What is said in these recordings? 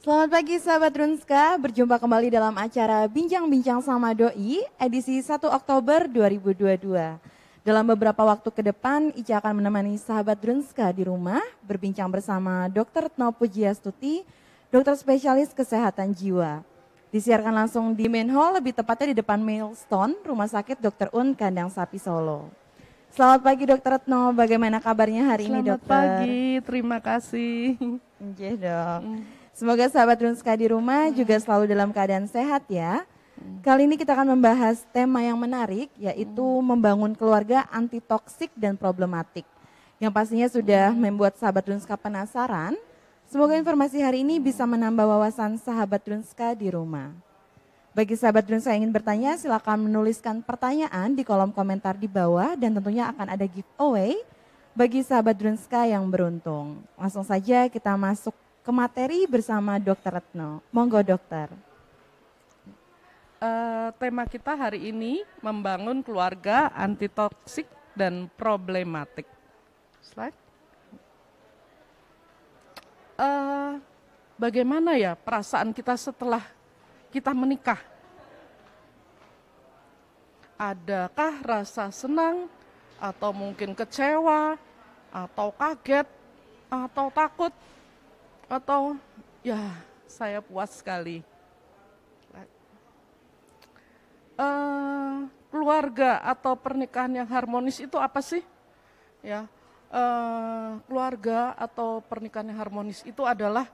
Selamat pagi sahabat Drunska, berjumpa kembali dalam acara Bincang-Bincang sama Doi edisi 1 Oktober 2022. Dalam beberapa waktu ke depan, Ica akan menemani sahabat Drunska di rumah berbincang bersama Dr. Retno Pujiastuti, dokter spesialis kesehatan jiwa. Disiarkan langsung di main hall, lebih tepatnya di depan Milestone, Rumah Sakit Dr. Un Kandang Sapi Solo. Selamat pagi Dr. Retno, bagaimana kabarnya hari ini dokter? Selamat pagi, terima kasih. Iya dong. Semoga sahabat Drunska di rumah juga selalu dalam keadaan sehat ya. Kali ini kita akan membahas tema yang menarik, yaitu membangun keluarga anti toksik dan problematik. Yang pastinya sudah membuat sahabat Drunska penasaran. Semoga informasi hari ini bisa menambah wawasan sahabat Drunska di rumah. Bagi sahabat Drunska yang ingin bertanya, silakan menuliskan pertanyaan di kolom komentar di bawah dan tentunya akan ada giveaway bagi sahabat Drunska yang beruntung. Langsung saja kita masuk ke materi bersama Dr. Retno. Monggo dokter. Tema kita hari ini membangun keluarga anti toksik dan problematik. Slide. Bagaimana ya perasaan kita setelah kita menikah? Adakah rasa senang atau mungkin kecewa atau kaget atau takut? Atau ya saya puas sekali. Keluarga atau pernikahan yang harmonis itu apa sih? Ya, keluarga atau pernikahan yang harmonis itu adalah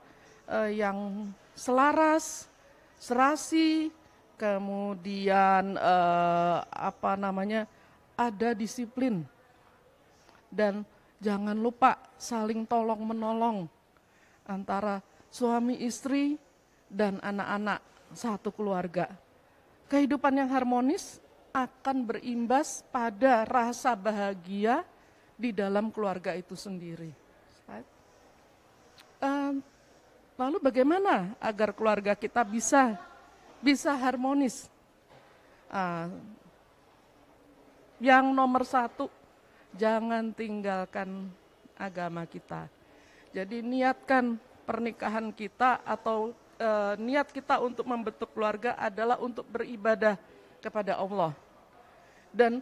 yang selaras, serasi, kemudian ada disiplin dan jangan lupa saling tolong menolong antara suami istri dan anak-anak satu keluarga. Kehidupan yang harmonis akan berimbas pada rasa bahagia di dalam keluarga itu sendiri. Lalu bagaimana agar keluarga kita bisa harmonis? Yang nomor satu, jangan tinggalkan agama kita. Jadi niatkan pernikahan kita atau niat kita untuk membentuk keluarga adalah untuk beribadah kepada Allah. Dan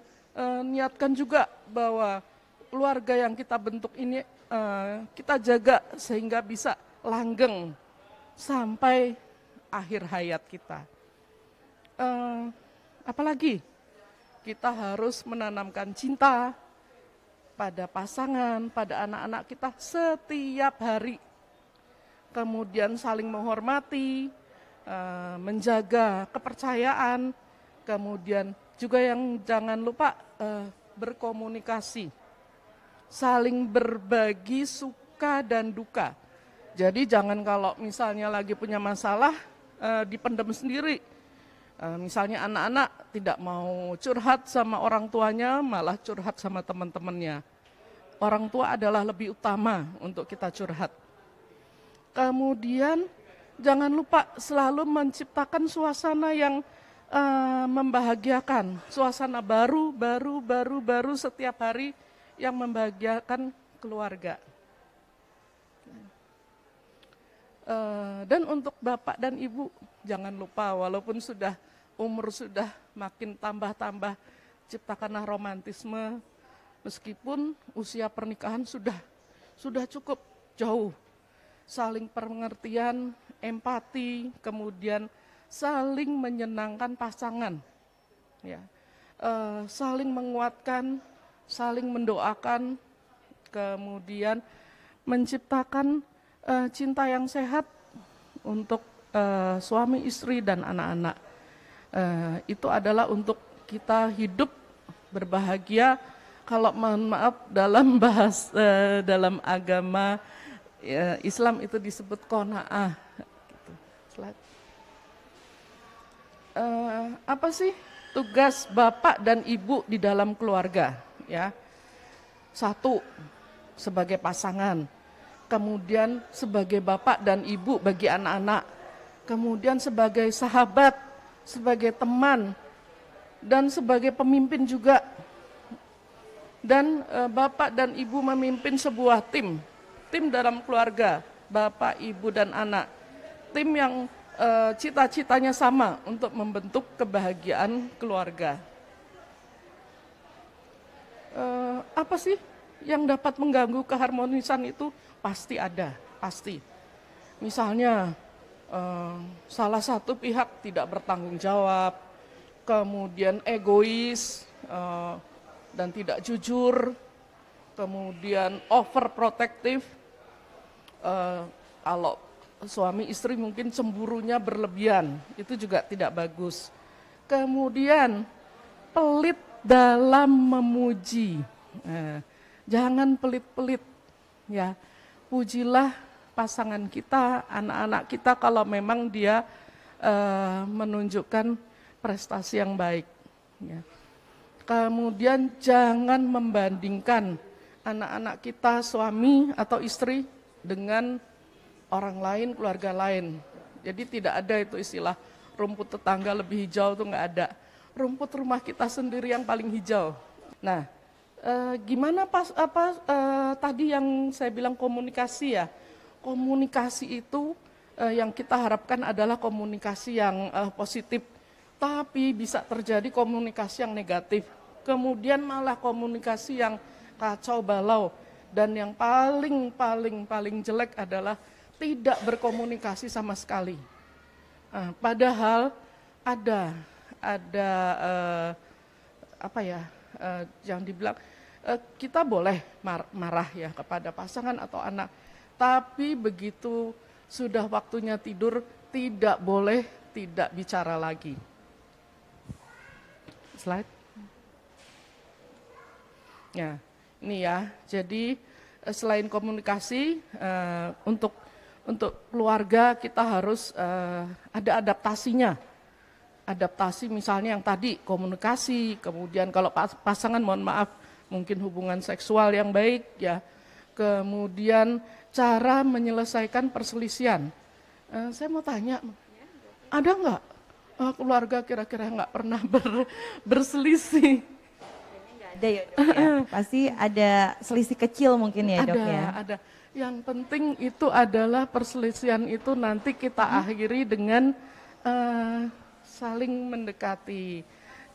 niatkan juga bahwa keluarga yang kita bentuk ini kita jaga sehingga bisa langgeng sampai akhir hayat kita. Apalagi kita harus menanamkan cinta pada pasangan, pada anak-anak kita setiap hari. Kemudian saling menghormati, menjaga kepercayaan, kemudian juga yang jangan lupa berkomunikasi, saling berbagi suka dan duka. Jadi jangan kalau misalnya lagi punya masalah, dipendam sendiri. Misalnya anak-anak tidak mau curhat sama orang tuanya, malah curhat sama teman-temannya. Orang tua adalah lebih utama untuk kita curhat. Kemudian jangan lupa selalu menciptakan suasana yang membahagiakan. Suasana baru setiap hari yang membahagiakan keluarga. Dan untuk bapak dan ibu, jangan lupa walaupun umur sudah makin tambah-tambah, ciptakanlah romantisme meskipun usia pernikahan sudah cukup jauh. Saling pengertian, empati, kemudian saling menyenangkan pasangan. Ya. Saling menguatkan, saling mendoakan, kemudian menciptakan cinta yang sehat untuk suami, istri, dan anak-anak. Itu adalah untuk kita hidup berbahagia. Kalau mohon maaf dalam agama Islam itu disebut qanaah. Gitu. Apa sih tugas bapak dan ibu di dalam keluarga? Ya, satu sebagai pasangan, kemudian sebagai bapak dan ibu bagi anak-anak, kemudian sebagai sahabat, sebagai teman, dan sebagai pemimpin juga. Dan bapak dan ibu memimpin sebuah tim dalam keluarga, bapak, ibu, dan anak. tim yang cita-citanya sama untuk membentuk kebahagiaan keluarga. Apa sih yang dapat mengganggu keharmonisan itu? Pasti ada, pasti. Misalnya salah satu pihak tidak bertanggung jawab, kemudian egois dan tidak jujur, kemudian overprotective. Kalau suami istri mungkin cemburunya berlebihan, itu juga tidak bagus. Kemudian pelit dalam memuji. Jangan pelit-pelit, ya. Pujilah pasangan kita, anak-anak kita kalau memang dia menunjukkan prestasi yang baik. Ya. Kemudian jangan membandingkan anak-anak kita, suami atau istri dengan orang lain, keluarga lain. Jadi tidak ada itu istilah rumput tetangga lebih hijau, itu nggak ada. Rumput rumah kita sendiri yang paling hijau. Nah, gimana tadi yang saya bilang komunikasi ya? Komunikasi itu yang kita harapkan adalah komunikasi yang positif, tapi bisa terjadi komunikasi yang negatif. Kemudian malah komunikasi yang kacau balau, dan yang paling jelek adalah tidak berkomunikasi sama sekali. Padahal ada yang dibilang kita boleh marah ya kepada pasangan atau anak, tapi begitu sudah waktunya tidur tidak boleh tidak bicara lagi. Slide. Ya, ini ya. Jadi selain komunikasi untuk keluarga kita harus ada adaptasinya. Adaptasi misalnya yang tadi komunikasi, kemudian kalau pasangan mohon maaf mungkin hubungan seksual yang baik ya. Kemudian cara menyelesaikan perselisihan. Saya mau tanya, ada nggak keluarga kira-kira nggak pernah berselisih? Nggak ada ya, Dok, ya? Pasti ada selisih kecil mungkin ya, Dok ya? Ada. Yang penting itu adalah perselisihan itu nanti kita akhiri dengan saling mendekati.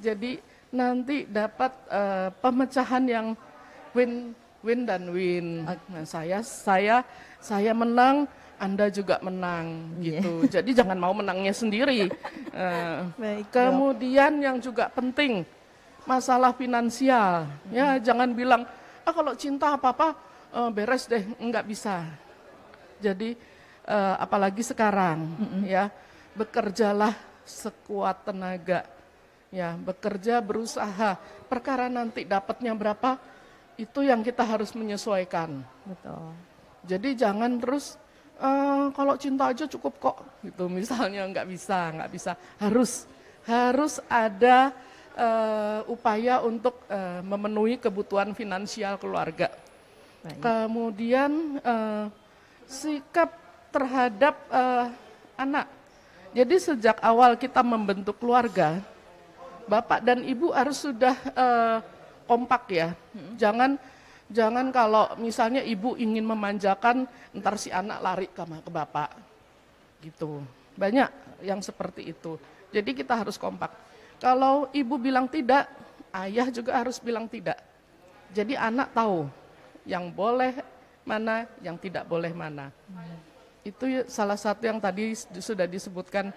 Jadi nanti dapat pemecahan yang win dan win. Nah, saya menang, Anda juga menang gitu. Jadi jangan mau menangnya sendiri. Baik, kemudian yang juga penting masalah finansial. Ya, jangan bilang kalau cinta apa-apa beres deh, enggak bisa. Jadi apalagi sekarang ya, bekerjalah sekuat tenaga. Ya, bekerja, berusaha. Perkara nanti dapatnya berapa, itu yang kita harus menyesuaikan. Betul. Jadi jangan terus kalau cinta aja cukup kok gitu. Misalnya nggak bisa. Harus ada upaya untuk memenuhi kebutuhan finansial keluarga. Baik. Kemudian sikap terhadap anak. Jadi sejak awal kita membentuk keluarga, bapak dan ibu harus sudah kompak ya. Jangan kalau misalnya ibu ingin memanjakan, ntar si anak lari ke bapak. Gitu. Banyak yang seperti itu. Jadi kita harus kompak. Kalau ibu bilang tidak, ayah juga harus bilang tidak. Jadi anak tahu yang boleh mana, yang tidak boleh mana. Itu salah satu yang tadi sudah disebutkan,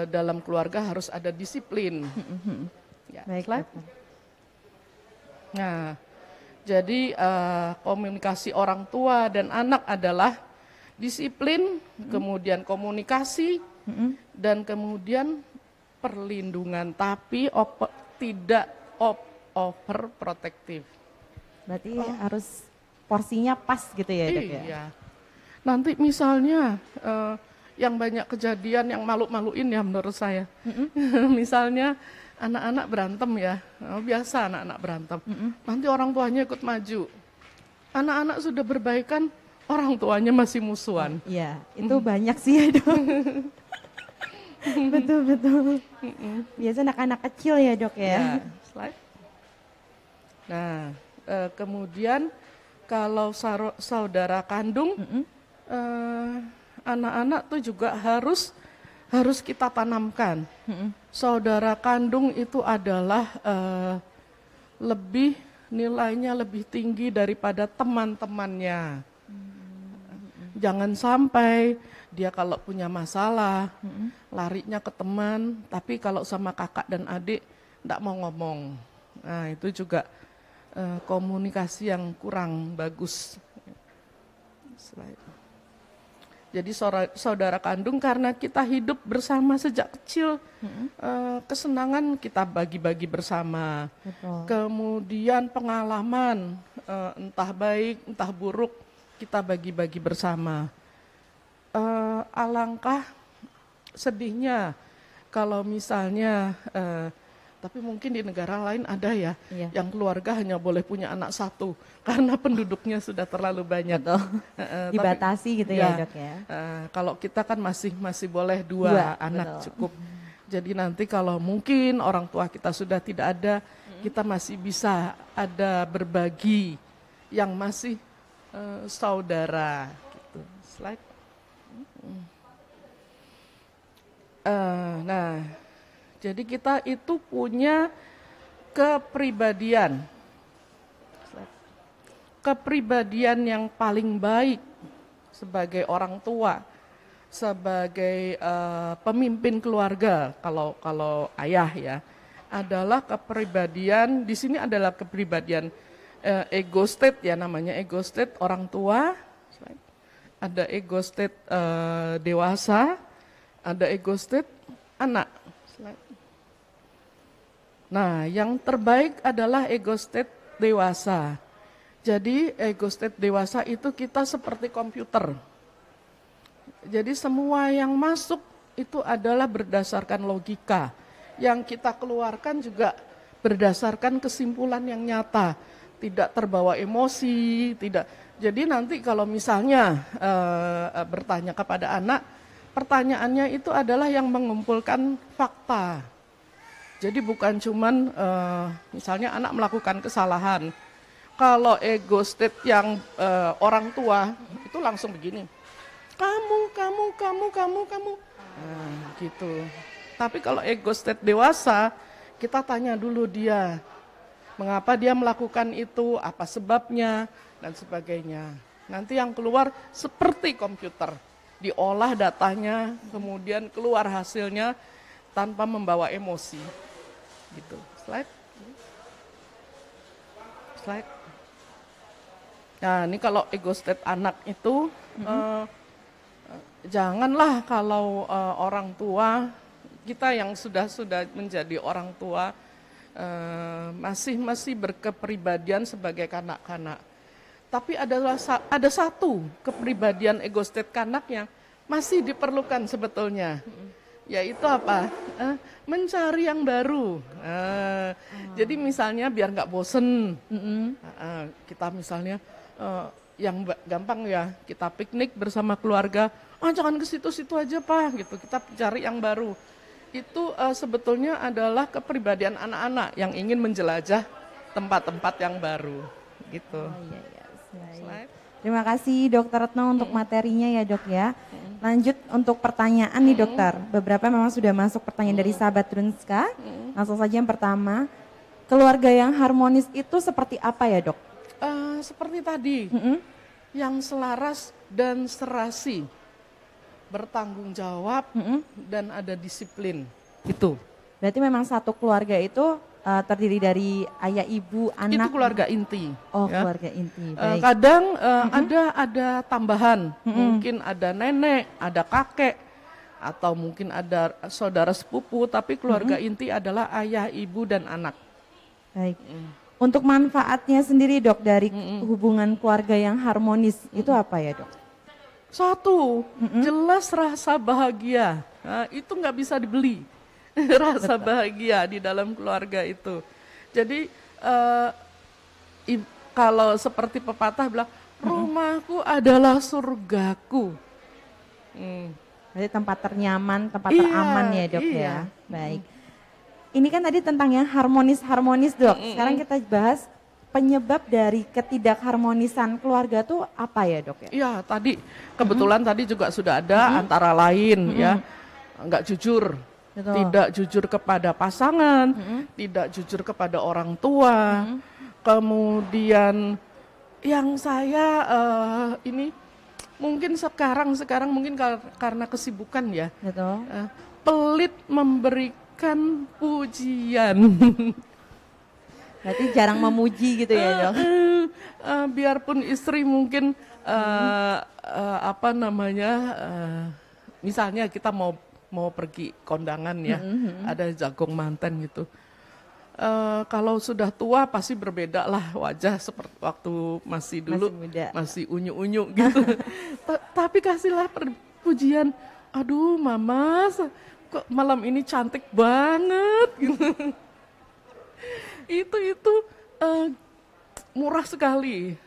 dalam keluarga harus ada disiplin. Ya, baik, slide. Nah, jadi komunikasi orang tua dan anak adalah disiplin, kemudian komunikasi, dan kemudian perlindungan, tapi tidak overprotective. Berarti harus porsinya pas gitu ya, Dok ya? Iya. Nanti misalnya yang banyak kejadian yang malu-maluin ya menurut saya. Misalnya anak-anak berantem ya, biasa anak-anak berantem. Nanti orang tuanya ikut maju. Anak-anak sudah berbaikan, orang tuanya masih musuhan. Iya, itu banyak sih ya, Dok. Betul. Biasa anak-anak kecil ya, Dok ya? Ya, slide. Nah, kemudian kalau saudara kandung, anak-anak tuh juga harus kita tanamkan. Saudara kandung itu adalah nilainya lebih tinggi daripada teman-temannya. Jangan sampai dia kalau punya masalah, larinya ke teman, tapi kalau sama kakak dan adik enggak mau ngomong. Nah, itu juga komunikasi yang kurang bagus. Jadi saudara kandung, karena kita hidup bersama sejak kecil, kesenangan kita bagi-bagi bersama. Betul. Kemudian pengalaman, entah baik, entah buruk, kita bagi-bagi bersama. Alangkah sedihnya kalau misalnya, tapi mungkin di negara lain ada ya, yang keluarga hanya boleh punya anak satu karena penduduknya sudah terlalu banyak. Dibatasi gitu ya, Dok ya. Kalau kita kan masih boleh dua anak, betul, cukup. Jadi nanti kalau mungkin orang tua kita sudah tidak ada, kita masih bisa ada berbagi yang masih saudara. Gitu. Slide. Nah, jadi kita itu punya kepribadian yang paling baik sebagai orang tua, sebagai pemimpin keluarga. Kalau ayah ya, adalah kepribadian, di sini adalah kepribadian ego state ya, namanya ego state orang tua. Ada ego state dewasa, ada ego state anak. Nah, yang terbaik adalah ego state dewasa. Jadi ego state dewasa itu kita seperti komputer. Jadi semua yang masuk itu adalah berdasarkan logika. Yang kita keluarkan juga berdasarkan kesimpulan yang nyata. Tidak terbawa emosi, tidak. Jadi nanti kalau misalnya bertanya kepada anak, pertanyaannya itu adalah yang mengumpulkan fakta. Jadi bukan cuman misalnya anak melakukan kesalahan. Kalau ego state yang orang tua itu langsung begini. Kamu. Nah, gitu. Tapi kalau ego state dewasa, kita tanya dulu dia. Mengapa dia melakukan itu, apa sebabnya, dan sebagainya. Nanti yang keluar seperti komputer. Diolah datanya, kemudian keluar hasilnya tanpa membawa emosi. Gitu. Slide. Nah, ini kalau ego state anak itu, janganlah kalau orang tua, kita yang sudah menjadi orang tua, masih berkepribadian sebagai kanak-kanak. Tapi ada satu kepribadian ego state kanak yang masih diperlukan sebetulnya. Yaitu apa? Mencari yang baru. Jadi misalnya biar nggak bosen, kita misalnya yang gampang ya, kita piknik bersama keluarga. Jangan ke situ-situ aja Pak, gitu. Kita cari yang baru. Itu sebetulnya adalah kepribadian anak-anak yang ingin menjelajah tempat-tempat yang baru, gitu. Slide. Terima kasih Dokter Retno untuk materinya ya Dok ya. Lanjut untuk pertanyaan nih Dokter. Beberapa memang sudah masuk pertanyaan dari sahabat Drunska. Langsung saja yang pertama, keluarga yang harmonis itu seperti apa ya Dok? Seperti tadi, yang selaras dan serasi. Bertanggung jawab dan ada disiplin. Itu. Berarti memang satu keluarga itu terdiri dari ayah, ibu, anak. Itu keluarga inti. Oh, ya. Keluarga inti. Baik. Kadang ada tambahan. Mungkin ada nenek, ada kakek, atau mungkin ada saudara sepupu, tapi keluarga inti adalah ayah, ibu, dan anak. Baik. Untuk manfaatnya sendiri Dok dari hubungan keluarga yang harmonis itu apa ya Dok? Satu, jelas rasa bahagia. Nah, itu nggak bisa dibeli. Rasa bahagia di dalam keluarga itu. Jadi kalau seperti pepatah bilang, rumahku adalah surgaku. Jadi tempat ternyaman, tempat teraman ya Dok ya. Baik. Ini kan tadi tentang yang harmonis Dok. Sekarang kita bahas penyebab dari ketidakharmonisan keluarga tuh apa ya dok ya? Iya, tadi kebetulan tadi juga sudah ada antara lain ya, nggak jujur, Betul. tidak jujur kepada pasangan, tidak jujur kepada orang tua, kemudian yang saya ini mungkin sekarang mungkin karena kesibukan ya, Betul. pelit memberikan pujian. Berarti jarang memuji gitu ya dok? Biarpun istri mungkin apa namanya, misalnya kita mau pergi kondangan ya, ada jagung manten gitu. Kalau sudah tua pasti berbeda lah wajah seperti waktu masih dulu, masih unyu-unyu gitu. Tapi kasihlah pujian, aduh mama kok malam ini cantik banget gitu. Itu murah sekali.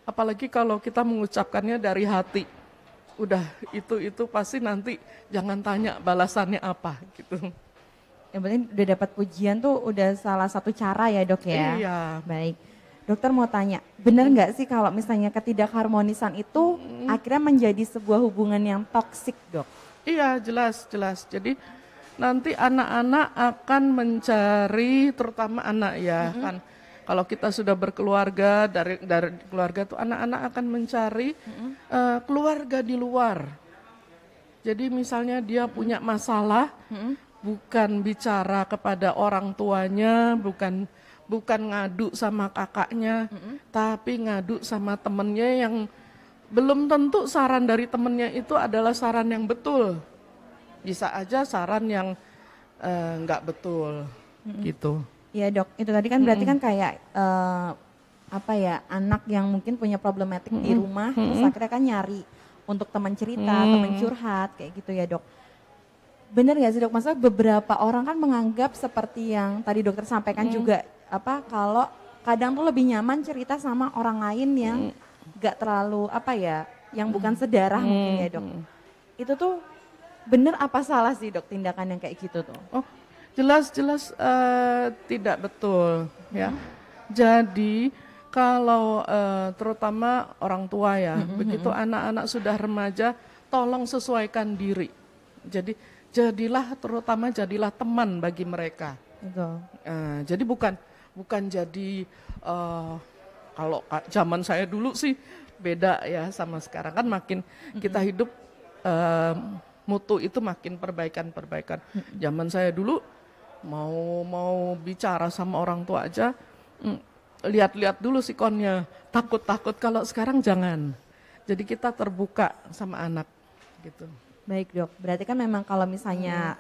Apalagi kalau kita mengucapkannya dari hati. Udah itu pasti nanti jangan tanya balasannya apa gitu. Yang penting udah dapat pujian tuh udah salah satu cara ya dok ya? Iya. Baik. Dokter mau tanya, benar nggak sih kalau misalnya ketidakharmonisan itu akhirnya menjadi sebuah hubungan yang toksik dok? Iya jelas. Jadi nanti anak-anak akan mencari, terutama anak ya kan. Kalau kita sudah berkeluarga, dari keluarga tuh anak-anak akan mencari keluarga di luar. Jadi misalnya dia punya masalah, bukan bicara kepada orang tuanya, bukan ngadu sama kakaknya, tapi ngadu sama temennya yang belum tentu saran dari temennya itu adalah saran yang betul. Bisa aja saran yang nggak betul gitu. Iya dok, itu tadi kan berarti kan kayak apa ya, anak yang mungkin punya problematik di rumah, terus akhirnya kan nyari untuk teman cerita, teman curhat, kayak gitu ya dok. Bener gak sih dok, maksudnya beberapa orang kan menganggap seperti yang tadi dokter sampaikan juga, apa kalau kadang tuh lebih nyaman cerita sama orang lain yang gak terlalu apa ya, yang bukan sedarah mungkin ya dok. Itu tuh bener apa salah sih dok tindakan yang kayak gitu tuh? Oh, jelas tidak betul ya. Jadi kalau terutama orang tua ya, begitu anak-anak sudah remaja, tolong sesuaikan diri. Jadilah teman bagi mereka. Betul. Jadi bukan jadi kalau zaman saya dulu sih beda ya sama sekarang kan, makin kita hidup mutu itu makin perbaikan. Zaman saya dulu mau bicara sama orang tua aja lihat-lihat dulu sikonnya, takut. Kalau sekarang jangan. Jadi kita terbuka sama anak gitu. Baik dok, berarti kan memang kalau misalnya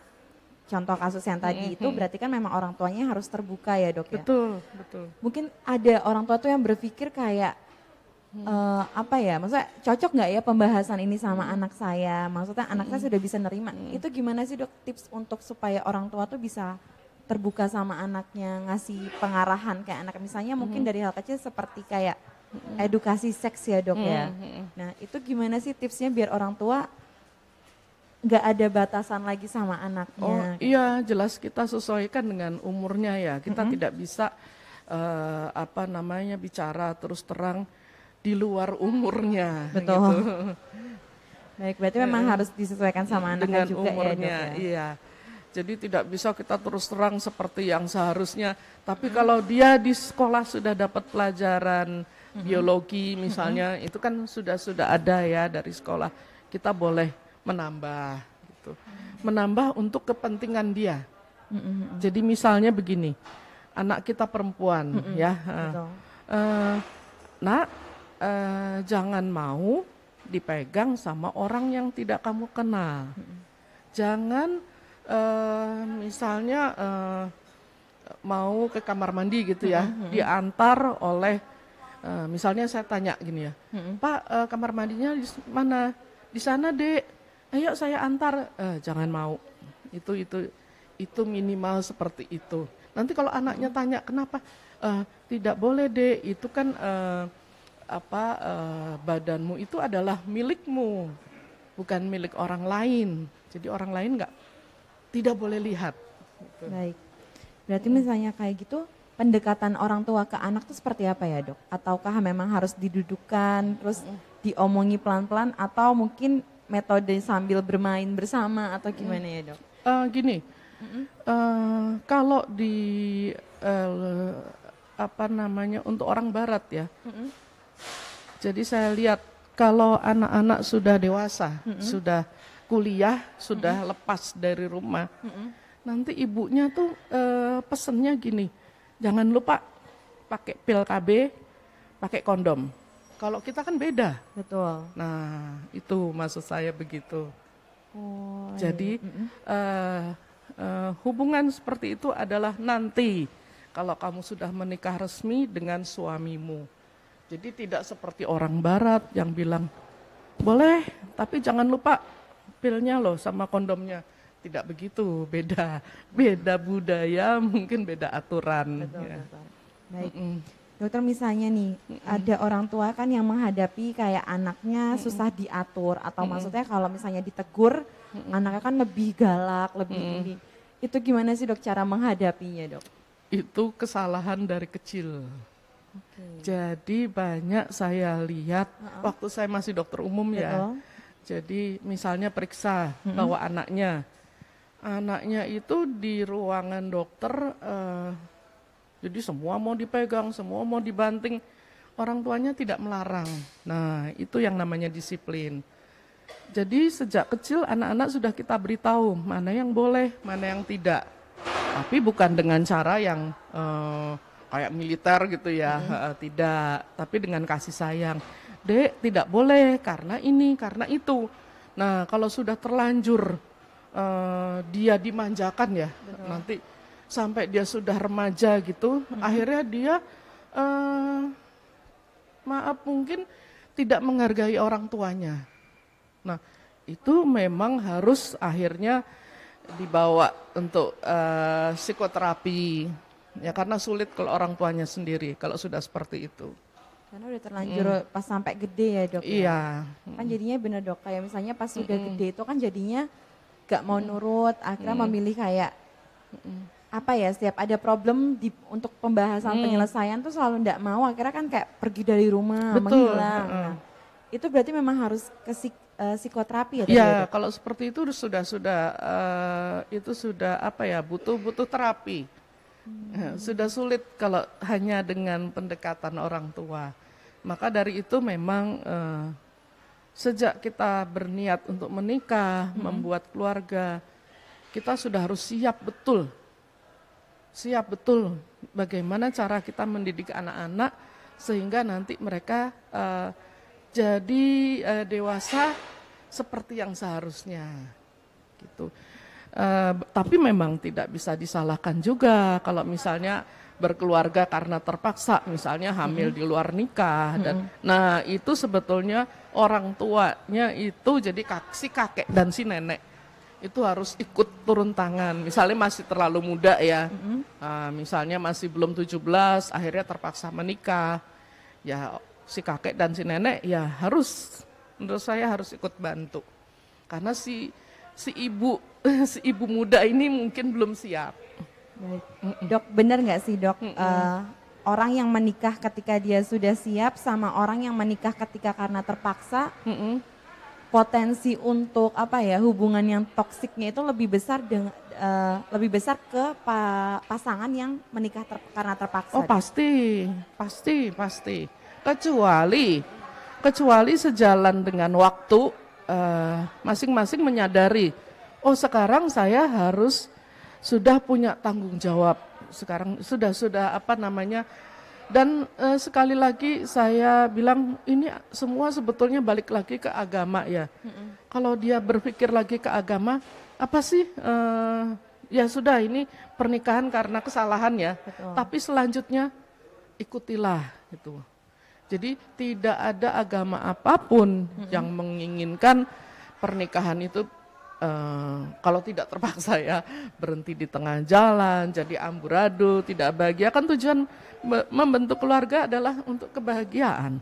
contoh kasus yang tadi itu berarti kan memang orang tuanya harus terbuka ya dok ya? Betul. Mungkin ada orang tua tuh yang berpikir kayak apa ya, maksudnya cocok nggak ya pembahasan ini sama anak saya? Maksudnya anak saya sudah bisa nerima. Itu gimana sih dok tips untuk supaya orang tua tuh bisa terbuka sama anaknya, ngasih pengarahan kayak anak misalnya mungkin dari hal kecil seperti kayak edukasi seks ya dok ya. Nah itu gimana sih tipsnya biar orang tua nggak ada batasan lagi sama anaknya? Oh iya, jelas kita sesuaikan dengan umurnya ya. Kita tidak bisa bicara terus terang di luar umurnya. Betul. Gitu. Baik, berarti memang harus disesuaikan sama anaknya dengan juga umurnya, ya dok ya? Iya. Jadi tidak bisa kita terus terang seperti yang seharusnya. Tapi kalau dia di sekolah sudah dapat pelajaran biologi misalnya, itu kan sudah ada ya dari sekolah. Kita boleh menambah gitu. Menambah untuk kepentingan dia. Jadi misalnya begini, anak kita perempuan ya. Jangan mau dipegang sama orang yang tidak kamu kenal. Jangan misalnya mau ke kamar mandi gitu ya, diantar oleh misalnya saya tanya gini ya, Pak kamar mandinya di mana? Di sana dek. Ayo saya antar. Jangan mau. Itu minimal seperti itu. Nanti kalau anaknya tanya kenapa? Tidak boleh dek. Itu kan badanmu itu adalah milikmu, bukan milik orang lain. Jadi orang lain tidak boleh lihat. Gitu. Baik. Berarti misalnya kayak gitu, pendekatan orang tua ke anak tuh seperti apa ya dok? Ataukah memang harus didudukkan terus diomongi pelan-pelan atau mungkin metode sambil bermain bersama atau gimana ya dok? Gini, kalau di apa namanya untuk orang barat ya, jadi saya lihat kalau anak-anak sudah dewasa, sudah kuliah, sudah lepas dari rumah, nanti ibunya tuh pesennya gini, jangan lupa pakai pil KB, pakai kondom. Kalau kita kan beda. Betul. Nah, itu maksud saya begitu. Oh, Jadi hubungan seperti itu adalah nanti kalau kamu sudah menikah resmi dengan suamimu. Jadi tidak seperti orang barat yang bilang, boleh tapi jangan lupa pilnya loh sama kondomnya. Tidak begitu, beda budaya, mungkin beda aturan. betul, Ya. betul. Baik. Dokter misalnya nih, ada orang tua kan yang menghadapi kayak anaknya susah diatur atau maksudnya kalau misalnya ditegur, anaknya kan lebih galak, lebih ini. Itu gimana sih dok cara menghadapinya dok? Itu kesalahan dari kecil. Jadi banyak saya lihat waktu saya masih dokter umum ya. Betul. Jadi misalnya periksa bawa anaknya. Anaknya itu di ruangan dokter, jadi semua mau dipegang, semua mau dibanting. Orang tuanya tidak melarang. Nah itu yang namanya disiplin. Jadi sejak kecil anak-anak sudah kita beritahu mana yang boleh, mana yang tidak. Tapi bukan dengan cara yang kayak militer gitu ya, tidak. Tapi dengan kasih sayang. Dek tidak boleh karena ini, karena itu. Nah kalau sudah terlanjur dia dimanjakan ya, nanti sampai dia sudah remaja gitu, akhirnya dia maaf mungkin tidak menghargai orang tuanya. Nah itu memang harus akhirnya dibawa untuk psikoterapi, ya karena sulit kalau orang tuanya sendiri kalau sudah seperti itu. Karena udah terlanjur pas sampai gede ya dok. Iya. Kan jadinya bener dok, kayak misalnya pas sudah gede itu kan jadinya gak mau nurut, akhirnya memilih kayak apa ya, setiap ada problem untuk pembahasan penyelesaian tuh selalu ndak mau, akhirnya kan kayak pergi dari rumah, menghilang. Nah, itu berarti memang harus ke psikoterapi ya? Ya, kalau seperti itu sudah itu sudah apa ya, butuh terapi. Sudah sulit kalau hanya dengan pendekatan orang tua. Maka dari itu memang sejak kita berniat untuk menikah, membuat keluarga, kita sudah harus siap betul bagaimana cara kita mendidik anak-anak sehingga nanti mereka jadi dewasa seperti yang seharusnya gitu. Tapi memang tidak bisa disalahkan juga kalau misalnya berkeluarga karena terpaksa, misalnya hamil di luar nikah dan nah itu sebetulnya orang tuanya itu jadi si kakek dan si nenek itu harus ikut turun tangan. Misalnya masih terlalu muda ya, misalnya masih belum 17, akhirnya terpaksa menikah, ya si kakek dan si nenek ya harus, menurut saya harus ikut bantu karena si ibu muda ini mungkin belum siap. Baik. Dok, benar nggak sih dok, orang yang menikah ketika dia sudah siap sama orang yang menikah ketika karena terpaksa, potensi untuk apa ya, hubungan yang toksiknya itu lebih besar ke pasangan yang menikah karena terpaksa? Oh pasti. Kecuali sejalan dengan waktu, masing-masing menyadari, oh sekarang saya harus sudah punya tanggung jawab, sekarang sudah apa namanya, dan sekali lagi saya bilang ini semua sebetulnya balik lagi ke agama ya. Kalau dia berpikir lagi ke agama, apa sih ya sudah ini pernikahan karena kesalahan ya. Betul. Tapi selanjutnya ikutilah gitu. Jadi tidak ada agama apapun yang menginginkan pernikahan itu kalau tidak terpaksa ya berhenti di tengah jalan, jadi amburadul, tidak bahagia. Kan tujuan membentuk keluarga adalah untuk kebahagiaan,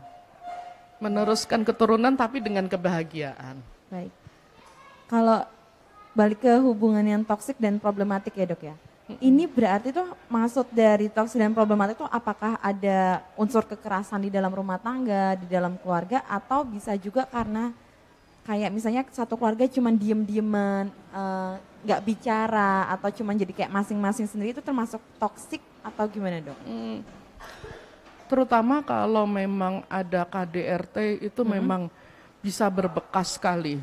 meneruskan keturunan tapi dengan kebahagiaan. Baik. Kalau balik ke hubungan yang toksik dan problematik ya dok ya. Ini berarti tuh maksud dari toksik dan problematik itu apakah ada unsur kekerasan di dalam rumah tangga, di dalam keluarga, atau bisa juga karena kayak misalnya satu keluarga cuman diem-dieman, nggak bicara, atau cuman jadi kayak masing-masing sendiri, itu termasuk toksik atau gimana dok? Terutama kalau memang ada KDRT itu memang bisa berbekas sekali.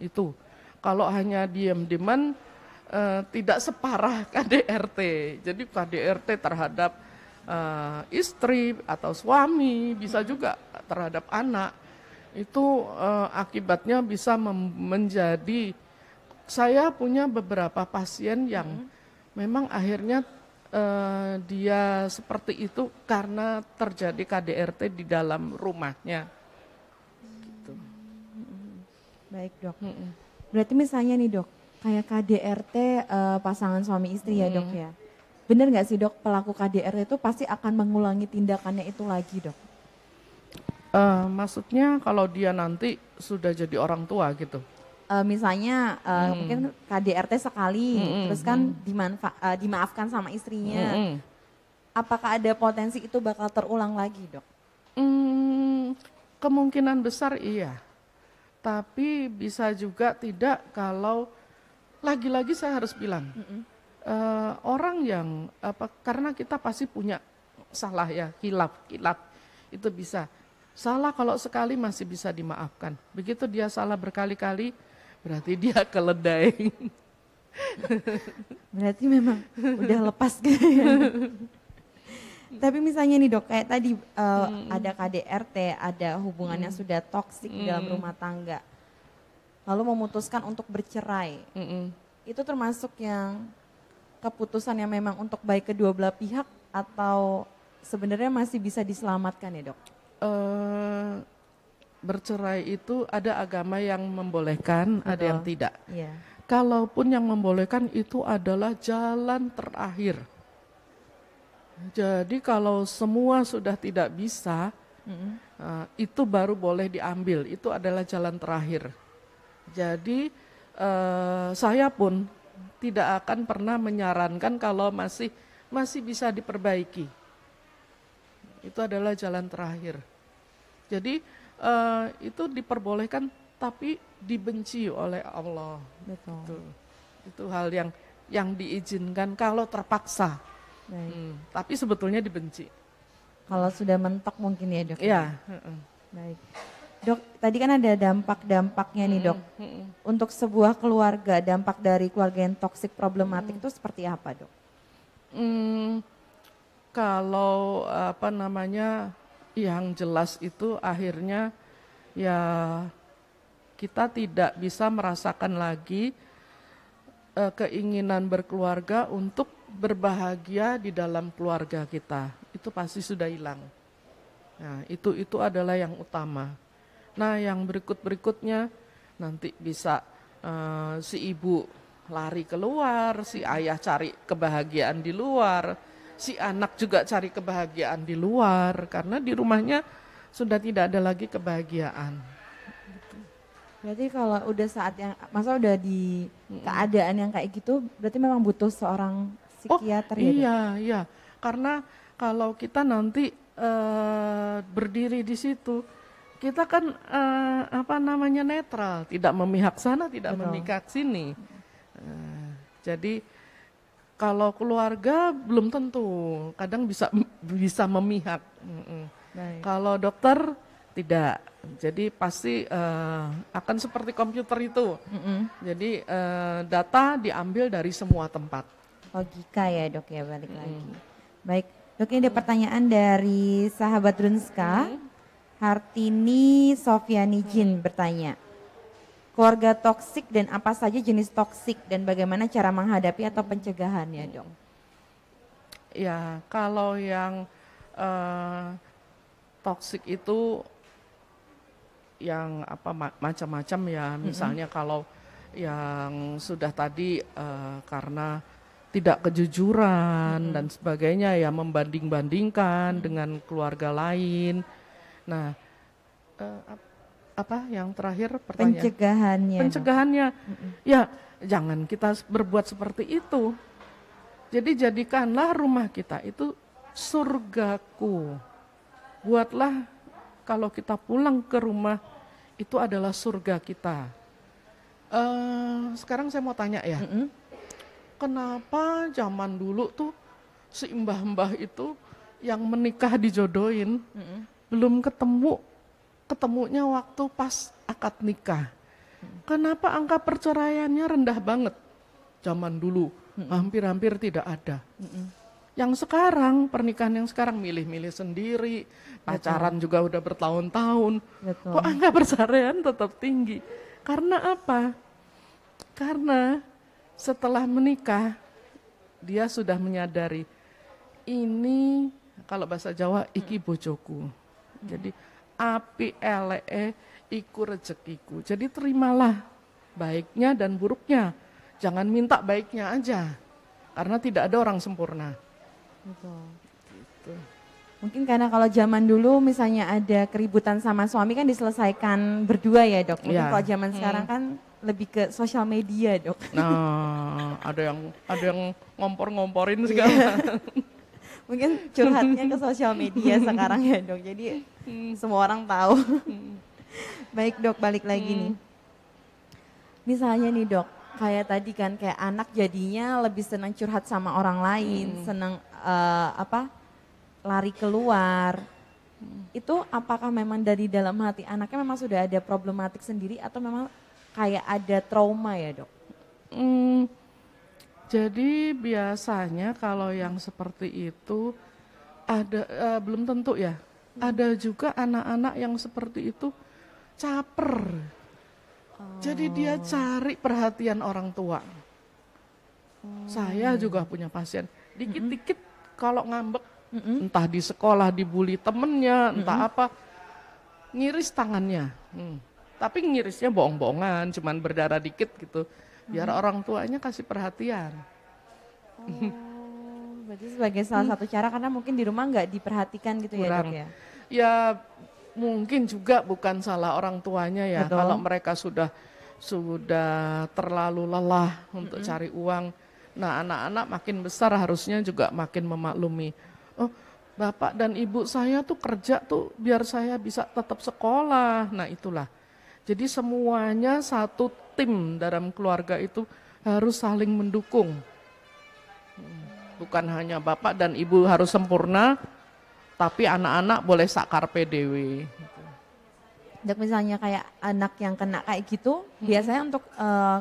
Itu kalau hanya diem-dieman tidak separah KDRT. Jadi KDRT terhadap istri atau suami, bisa juga terhadap anak. Itu akibatnya bisa menjadi, saya punya beberapa pasien yang memang akhirnya dia seperti itu karena terjadi KDRT di dalam rumahnya. Gitu. Baik dok. Berarti misalnya nih dok, kayak KDRT pasangan suami istri ya dok ya. Bener nggak sih dok, pelaku KDRT itu pasti akan mengulangi tindakannya itu lagi dok? Maksudnya kalau dia nanti sudah jadi orang tua gitu. Misalnya mungkin KDRT sekali, terus kan dimaafkan sama istrinya. Apakah ada potensi itu bakal terulang lagi dok? Kemungkinan besar iya. Tapi bisa juga tidak kalau lagi-lagi saya harus bilang. Orang yang karena kita pasti punya salah ya, kilaf itu bisa. Salah kalau sekali masih bisa dimaafkan. Begitu dia salah berkali-kali, berarti dia keledai. Berarti memang udah lepas gitu ya. Tapi misalnya nih dok, kayak tadi ada KDRT, ada hubungannya sudah toksik di dalam rumah tangga. Lalu memutuskan untuk bercerai. Itu termasuk yang keputusan yang memang untuk baik kedua belah pihak atau sebenarnya masih bisa diselamatkan ya dok? Bercerai itu ada agama yang membolehkan, ada yang tidak. Yeah. Kalaupun yang membolehkan itu adalah jalan terakhir. Jadi kalau semua sudah tidak bisa, itu baru boleh diambil. Itu adalah jalan terakhir. Jadi saya pun tidak akan pernah menyarankan kalau masih bisa diperbaiki. Itu adalah jalan terakhir. Jadi itu diperbolehkan tapi dibenci oleh Allah. Betul. Itu hal yang diizinkan kalau terpaksa. Tapi sebetulnya dibenci. Kalau sudah mentok mungkin ya dok? Iya. Baik. Dok, tadi kan ada dampak-dampaknya nih dok. Untuk sebuah keluarga, dampak dari keluarga yang toksik problematik itu seperti apa dok? Kalau yang jelas itu akhirnya ya kita tidak bisa merasakan lagi keinginan berkeluarga untuk berbahagia di dalam keluarga kita. Itu pasti sudah hilang. Nah, itu adalah yang utama. Nah, yang berikutnya nanti bisa si ibu lari keluar, si ayah cari kebahagiaan di luar, si anak juga cari kebahagiaan di luar karena di rumahnya sudah tidak ada lagi kebahagiaan. Berarti kalau udah saat yang, masa udah di keadaan yang kayak gitu, berarti memang butuh seorang psikiater ya? Iya. Karena kalau kita nanti berdiri di situ, kita kan netral, tidak memihak sana, tidak memihak sini. Jadi kalau keluarga belum tentu, kadang bisa memihak. Kalau dokter tidak. Jadi pasti akan seperti komputer itu. Jadi data diambil dari semua tempat. Logika ya dok ya, balik lagi. Baik, dok, ini ada pertanyaan dari sahabat Drunska. Hartini Sofiani Jin bertanya, keluarga toksik dan apa saja jenis toksik dan bagaimana cara menghadapi atau pencegahannya dok? Ya, kalau yang toksik itu yang macam-macam ya, misalnya kalau yang sudah tadi karena tidak kejujuran dan sebagainya ya, membanding-bandingkan dengan keluarga lain. Nah, apa yang terakhir pertanyaan? Pencegahannya. Ya, jangan kita berbuat seperti itu. Jadi jadikanlah rumah kita itu surgaku. Buatlah kalau kita pulang ke rumah itu adalah surga kita. Sekarang saya mau tanya ya, kenapa zaman dulu tuh si mbah-mbah itu yang menikah dijodohin belum ketemunya waktu pas akad nikah. Kenapa angka perceraiannya rendah banget zaman dulu, hampir-hampir tidak ada. Yang sekarang, pernikahan yang sekarang milih-milih sendiri, pacaran juga udah bertahun-tahun. Kok angka perceraian tetap tinggi? Karena apa? Karena setelah menikah, dia sudah menyadari, ini kalau bahasa Jawa, iki bojoku. Jadi, api elee iku rezekiku. Jadi terimalah baiknya dan buruknya. Jangan minta baiknya aja, karena tidak ada orang sempurna. Betul. Gitu. Mungkin karena kalau zaman dulu misalnya ada keributan sama suami kan diselesaikan berdua ya dok. Mungkin kalau zaman sekarang kan lebih ke sosial media dok. Nah, ada yang ngompor-ngomporin segala. Mungkin curhatnya ke sosial media sekarang ya dok. Jadi semua orang tahu. Baik dok, balik lagi nih. Misalnya nih dok, kayak tadi kan kayak anak jadinya lebih senang curhat sama orang lain, senang lari keluar. Itu apakah memang dari dalam hati anaknya memang sudah ada problematik sendiri atau memang kayak ada trauma ya dok? Jadi biasanya kalau yang seperti itu ada belum tentu ya. Ada juga anak-anak yang seperti itu caper. Jadi dia cari perhatian orang tua. Saya juga punya pasien. Dikit-dikit kalau ngambek, entah di sekolah dibully temennya, entah apa, ngiris tangannya. Tapi ngirisnya bohong-bohongan, cuman berdarah dikit gitu. Biar orang tuanya kasih perhatian. Berarti sebagai salah satu cara karena mungkin di rumah nggak diperhatikan gitu ya dok ya? Ya mungkin juga bukan salah orang tuanya ya. Betul. Kalau mereka sudah terlalu lelah untuk cari uang. Nah anak-anak makin besar harusnya juga makin memaklumi. Oh bapak dan ibu saya tuh kerja tuh biar saya bisa tetap sekolah. Nah itulah. Jadi semuanya satu tim dalam keluarga itu harus saling mendukung. Bukan hanya bapak dan ibu harus sempurna, tapi anak-anak boleh sakar PDW. Dok misalnya kayak anak yang kena kayak gitu, biasanya untuk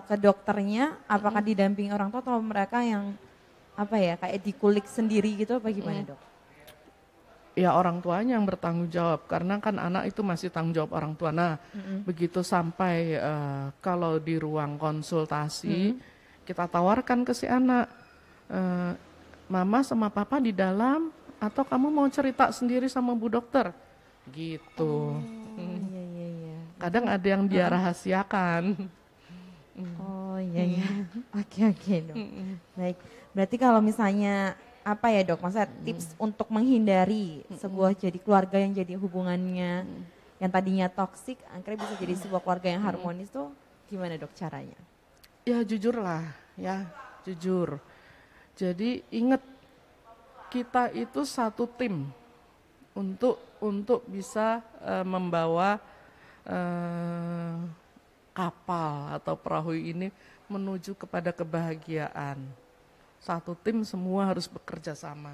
ke dokternya apakah didampingi orang tua atau mereka yang kayak dikulik sendiri gitu apa gimana dok? Ya orang tuanya yang bertanggung jawab karena kan anak itu masih tanggung jawab orang tua. Nah begitu sampai kalau di ruang konsultasi kita tawarkan ke si anak, mama sama papa di dalam atau kamu mau cerita sendiri sama bu dokter gitu. Iya. Kadang ada yang dia rahasiakan. Oh iya. Oke dok. Baik, berarti kalau misalnya apa ya dok, maksudnya tips untuk menghindari sebuah jadi keluarga yang jadi hubungannya yang tadinya toksik, akhirnya bisa jadi sebuah keluarga yang harmonis tuh gimana dok caranya? Ya jujurlah ya, jujur. Jadi ingat kita itu satu tim untuk bisa membawa kapal atau perahu ini menuju kepada kebahagiaan. Satu tim semua harus bekerja sama.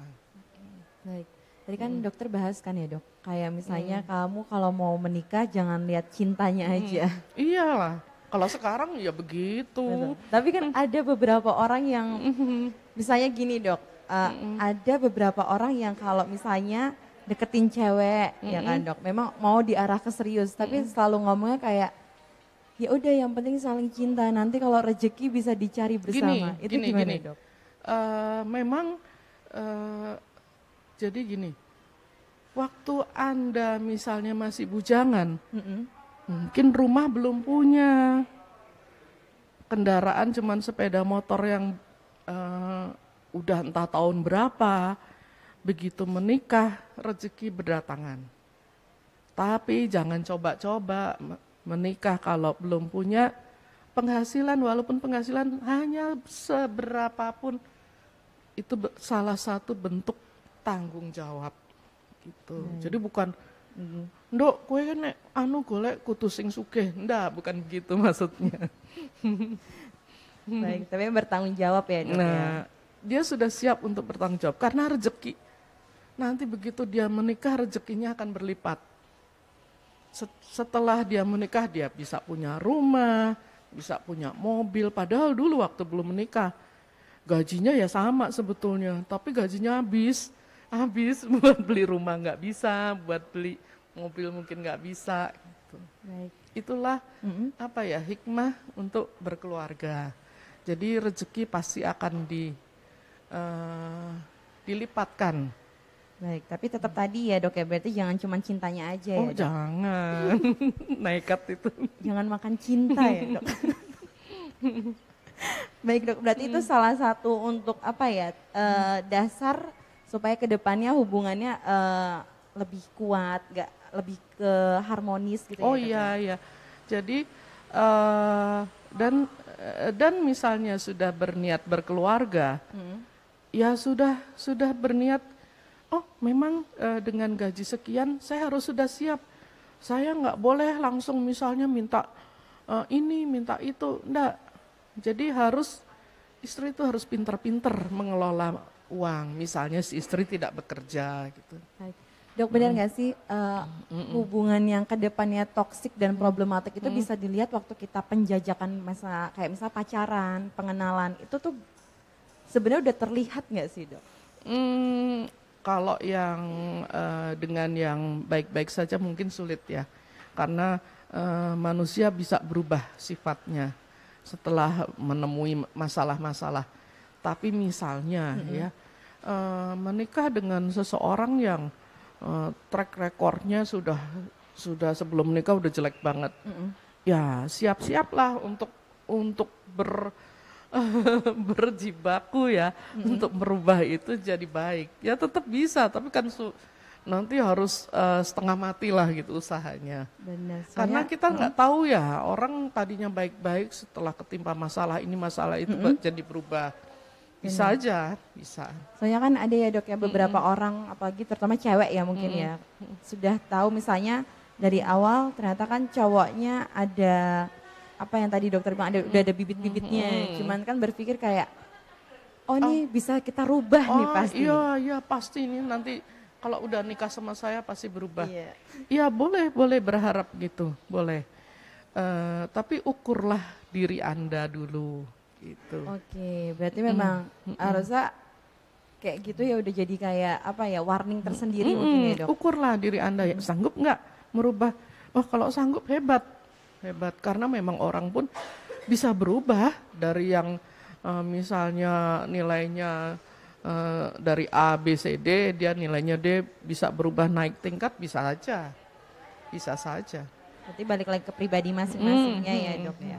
Baik. Tadi kan dokter bahas kan ya dok, kayak misalnya kamu kalau mau menikah jangan lihat cintanya aja. Iyalah, kalau sekarang ya begitu. Betul. Tapi kan ada beberapa orang yang misalnya gini dok, ada beberapa orang yang kalau misalnya deketin cewek ya kan dok, memang mau diarah ke serius, tapi selalu ngomongnya kayak ya udah yang penting saling cinta, nanti kalau rezeki bisa dicari bersama. Itu gimana dok? Memang jadi gini, waktu Anda misalnya masih bujangan, mungkin rumah belum punya, kendaraan cuman sepeda motor yang udah entah tahun berapa. Begitu menikah, rezeki berdatangan. Tapi jangan coba-coba menikah kalau belum punya penghasilan, walaupun penghasilan hanya seberapapun, itu salah satu bentuk tanggung jawab gitu. Jadi bukan nduk kowe kan nek anu golek kudu sing sugih. Ndak, bukan begitu maksudnya. Baik, tapi bertanggung jawab ya Dok ya. Nah, dia sudah siap untuk bertanggung jawab karena rezeki. Nanti begitu dia menikah rezekinya akan berlipat. Setelah dia menikah dia bisa punya rumah, bisa punya mobil. Padahal dulu waktu belum menikah gajinya ya sama sebetulnya, tapi gajinya habis buat beli rumah nggak bisa, buat beli mobil mungkin nggak bisa. Gitu. Baik. Itulah apa ya hikmah untuk berkeluarga. Jadi rezeki pasti akan dilipatkan. Baik, tapi tetap tadi ya Dok ya, berarti jangan cuma cintanya aja ya Oh Dok. jangan, nekat itu. Jangan makan cinta ya Dok. Baik Dok, berarti itu salah satu untuk apa ya, dasar supaya kedepannya hubungannya lebih kuat, lebih ke harmonis gitu Oh ya Dok. iya, iya. Jadi dan misalnya sudah berniat berkeluarga, ya sudah berniat. Oh memang dengan gaji sekian saya harus sudah siap. Saya nggak boleh langsung misalnya minta ini, minta itu, enggak. Jadi istri itu harus pintar-pintar mengelola uang. Misalnya si istri tidak bekerja gitu. Baik. Dok benar nggak sih hubungan yang kedepannya toksik dan problematik itu bisa dilihat waktu kita penjajakan masa kayak misal pacaran, pengenalan itu tuh sebenarnya udah terlihat nggak sih Dok? Kalau yang dengan yang baik-baik saja mungkin sulit ya, karena manusia bisa berubah sifatnya setelah menemui masalah-masalah. Tapi misalnya ya menikah dengan seseorang yang track recordnya sudah sebelum menikah udah jelek banget, ya siap-siaplah untuk berjibaku ya untuk merubah itu jadi baik. Ya tetap bisa, tapi kan nanti harus setengah mati lah gitu usahanya. Benar. Karena kita nggak tahu ya, orang tadinya baik-baik setelah ketimpa masalah ini masalah itu jadi berubah. Bisa aja, bisa. Soalnya kan ada ya Dok ya beberapa orang, apalagi terutama cewek ya mungkin ya, sudah tahu misalnya dari awal ternyata kan cowoknya ada apa yang tadi dokter bilang udah ada bibit-bibitnya, cuman kan berpikir kayak oh ini bisa kita rubah nih pasti. Iya pasti ini nanti kalau udah nikah sama saya pasti berubah. Iya boleh berharap gitu, boleh. Tapi ukurlah diri Anda dulu gitu. Oke, berarti memang harusnya kayak gitu ya udah jadi kayak apa ya warning tersendiri mungkin ya Dok. Ukurlah diri Anda ya, sanggup nggak merubah? Oh kalau sanggup hebat karena memang orang pun bisa berubah dari yang misalnya nilainya dari A, B, C, D, dia nilainya D bisa berubah naik tingkat bisa saja. Berarti balik lagi ke pribadi masing-masingnya ya Dok ya.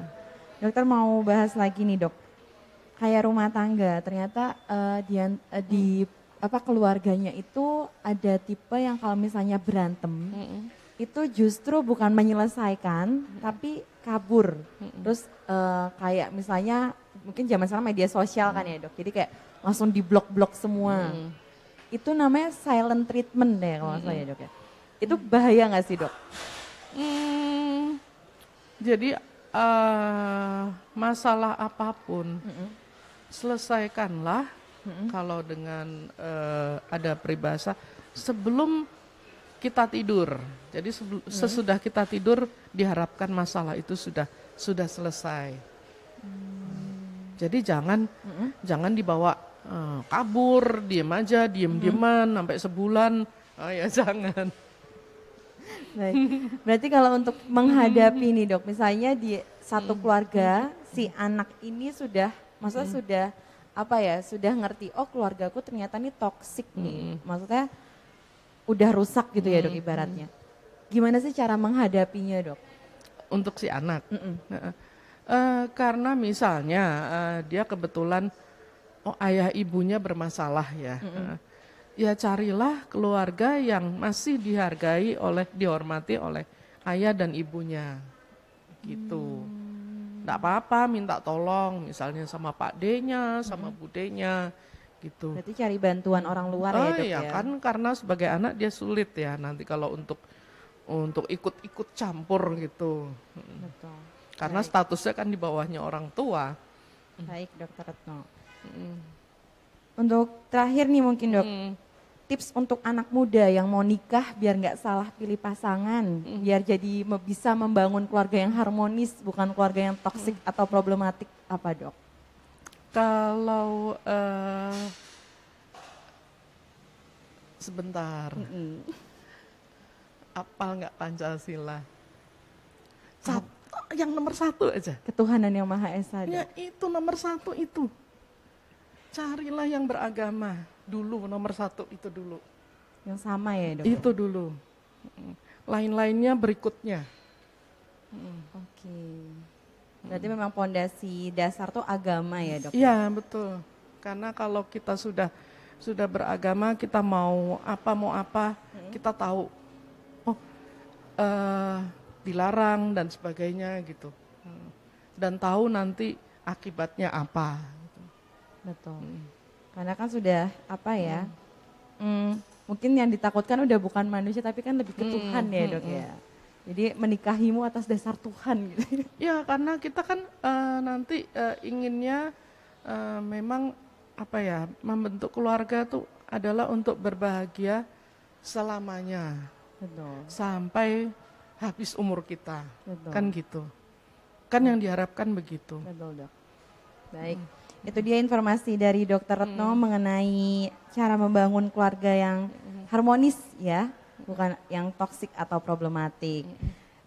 Dokter mau bahas lagi nih Dok, kayak rumah tangga ternyata di keluarganya itu ada tipe yang kalau misalnya berantem itu justru bukan menyelesaikan tapi kabur. Terus kayak misalnya mungkin zaman sekarang media sosial kan ya Dok, jadi kayak langsung diblok-blok semua. Itu namanya silent treatment deh kalau saya Dok ya. Itu bahaya nggak sih Dok? Jadi masalah apapun selesaikanlah kalau dengan ada peribahasa sebelum kita tidur. Jadi sesudah kita tidur diharapkan masalah itu sudah selesai. Jadi jangan dibawa kabur, diem-dieman sampai sebulan. Oh ya jangan. Baik. Berarti kalau untuk menghadapi nih Dok, misalnya di satu keluarga si anak ini sudah sudah ngerti oh keluargaku ternyata nih toksik nih. Maksudnya udah rusak gitu ya Dok ibaratnya. Gimana sih cara menghadapinya Dok? Untuk si anak? Karena misalnya dia kebetulan ayah ibunya bermasalah ya. Ya carilah keluarga yang masih dihormati oleh ayah dan ibunya gitu. Nggak apa-apa minta tolong misalnya sama Pak D-nya, sama Bu D-nya gitu. Berarti cari bantuan orang luar ya dok Iya ya? kan, karena sebagai anak dia sulit ya nanti kalau untuk ikut-ikut campur gitu. Betul. Karena Baik. statusnya kan di bawahnya orang tua. Baik Dokter Retno. Mm. Untuk terakhir nih mungkin dok, Mm. tips untuk anak muda yang mau nikah biar nggak salah pilih pasangan, biar jadi bisa membangun keluarga yang harmonis, bukan keluarga yang toksik atau problematik, apa dok? Kalau sebentar, apal nggak Pancasila? Yang nomor satu aja. Ketuhanan yang Maha Esa Ya dok. itu nomor satu itu. Carilah yang beragama dulu, nomor satu itu dulu. Yang sama ya dok? Itu dulu. Lain-lainnya berikutnya. Oke. Berarti memang pondasi dasar tuh agama ya dok? Iya betul. Karena kalau kita sudah beragama, kita mau apa, kita tahu. Oh, dilarang dan sebagainya gitu. Dan tahu nanti akibatnya apa. Betul. Karena kan sudah apa ya? Mungkin yang ditakutkan udah bukan manusia tapi kan lebih ke Tuhan ya dok ya. Jadi menikahimu atas dasar Tuhan gitu. Ya karena kita kan nanti inginnya memang apa ya, membentuk keluarga tuh adalah untuk berbahagia selamanya. Betul. Sampai habis umur kita. Betul. Kan gitu. Kan yang diharapkan begitu. Betul dok. Baik, itu dia informasi dari Dokter Retno mengenai cara membangun keluarga yang harmonis ya, bukan yang toksik atau problematik.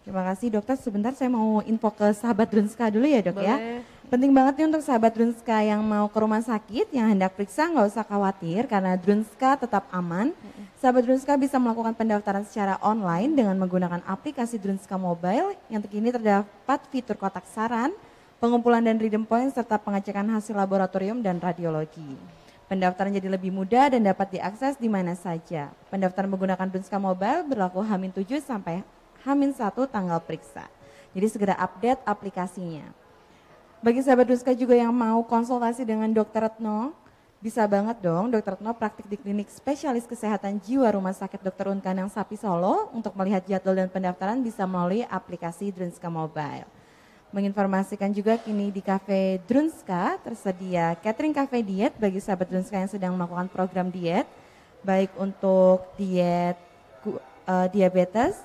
Terima kasih dokter, sebentar saya mau info ke sahabat Drunska dulu ya dok ya. Boleh. Penting banget nih untuk sahabat Drunska yang mau ke rumah sakit, yang hendak periksa nggak usah khawatir karena Drunska tetap aman. Sahabat Drunska bisa melakukan pendaftaran secara online dengan menggunakan aplikasi Drunska Mobile yang terkini terdapat fitur kotak saran, pengumpulan dan redeem point serta pengecekan hasil laboratorium dan radiologi. Pendaftaran jadi lebih mudah dan dapat diakses di mana saja. Pendaftaran menggunakan Drunska Mobile berlaku H-7 sampai H-1 tanggal periksa. Jadi segera update aplikasinya. Bagi sahabat Drunska juga yang mau konsultasi dengan Dokter Retno, bisa banget dong Dokter Retno praktik di klinik spesialis kesehatan jiwa Rumah Sakit Dr. Unkanang Sapi Solo. Untuk melihat jadwal dan pendaftaran bisa melalui aplikasi Drunska Mobile. Menginformasikan juga kini di Cafe Drunska tersedia catering cafe diet bagi sahabat Drunska yang sedang melakukan program diet, baik untuk diet diabetes,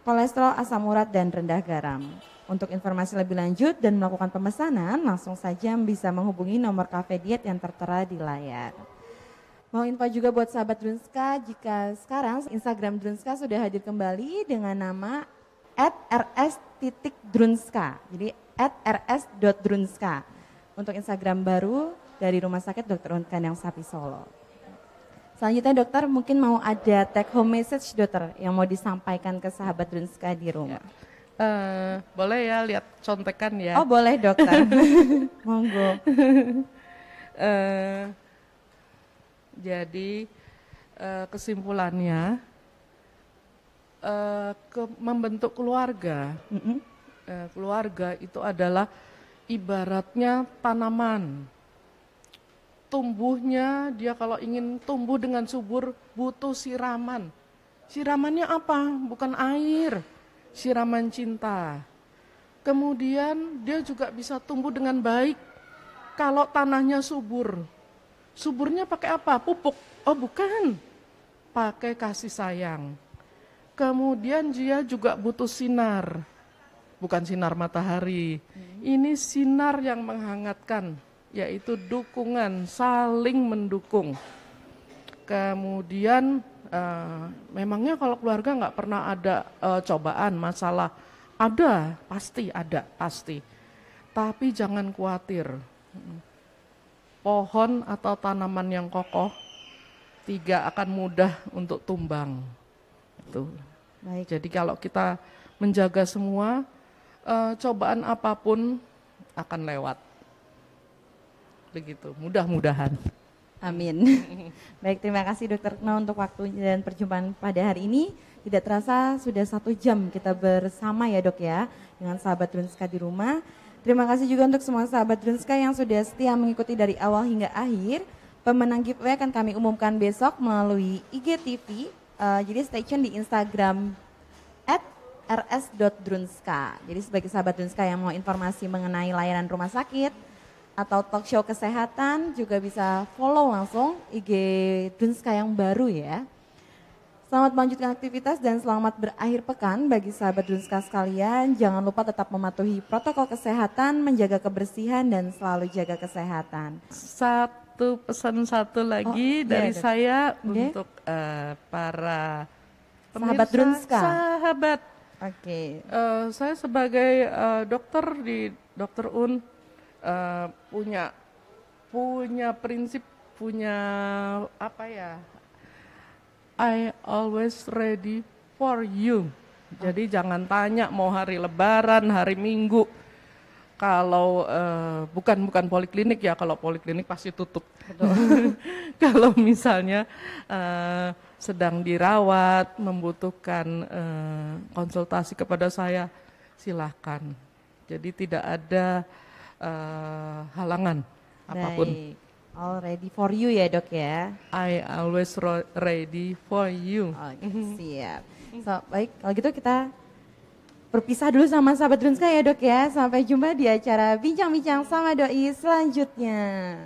kolesterol, asam urat, dan rendah garam. Untuk informasi lebih lanjut dan melakukan pemesanan, langsung saja bisa menghubungi nomor cafe diet yang tertera di layar. Mau info juga buat sahabat Drunska, jika sekarang Instagram Drunska sudah hadir kembali dengan nama @rs.drunska. Jadi @rs.drunska. Untuk Instagram baru dari Rumah Sakit Dr. Unkanang Sapi Solo. Selanjutnya dokter mungkin mau ada take home message dokter yang mau disampaikan ke sahabat Drunska di rumah. Boleh ya lihat contekan ya. Oh boleh dokter. Monggo. Jadi kesimpulannya membentuk keluarga. Keluarga itu adalah ibaratnya tanaman. Tumbuhnya dia kalau ingin tumbuh dengan subur butuh siraman. Siramannya apa? Bukan air, siraman cinta. Kemudian dia juga bisa tumbuh dengan baik kalau tanahnya subur. Suburnya pakai apa? Pupuk? Oh bukan, pakai kasih sayang. Kemudian dia juga butuh sinar, bukan sinar matahari. Ini sinar yang menghangatkan, yaitu dukungan, saling mendukung. Kemudian memangnya kalau keluarga nggak pernah ada cobaan, masalah? Ada, pasti. Tapi jangan khawatir. Pohon atau tanaman yang kokoh tidak akan mudah untuk tumbang. Itu. Baik. Jadi kalau kita menjaga semua, cobaan apapun akan lewat. Begitu, mudah-mudahan. Amin. Baik, terima kasih Dokter Retno untuk waktunya dan perjumpaan pada hari ini. Tidak terasa sudah 1 jam kita bersama ya dok ya, dengan sahabat Drunska di rumah. Terima kasih juga untuk semua sahabat Drunska yang sudah setia mengikuti dari awal hingga akhir. pemenang giveaway akan kami umumkan besok melalui IGTV. Jadi stay tune di Instagram @rs.drunska. Jadi sebagai sahabat Drunska yang mau informasi mengenai layanan rumah sakit atau talk show kesehatan juga bisa follow langsung IG Drunska yang baru ya. Selamat melanjutkan aktivitas dan selamat berakhir pekan bagi sahabat Drunska sekalian. Jangan lupa tetap mematuhi protokol kesehatan, menjaga kebersihan dan selalu jaga kesehatan. Satu pesan lagi dari saya untuk para sahabat Drunska. Sahabat. Oke. Saya sebagai dokter di Dr. Un punya prinsip, punya apa ya? I always ready for you. Jadi jangan tanya mau hari Lebaran, hari Minggu. Kalau bukan poliklinik ya, kalau poliklinik pasti tutup. Kalau misalnya sedang dirawat, membutuhkan konsultasi kepada saya, silahkan. Jadi tidak ada halangan apapun. Baik. All ready for you ya dok ya? I always ready for you. Oke, siap. So, baik, kalau gitu kita berpisah dulu sama sahabat Drunska ya dok ya. Sampai jumpa di acara Bincang-Bincang sama Doi selanjutnya.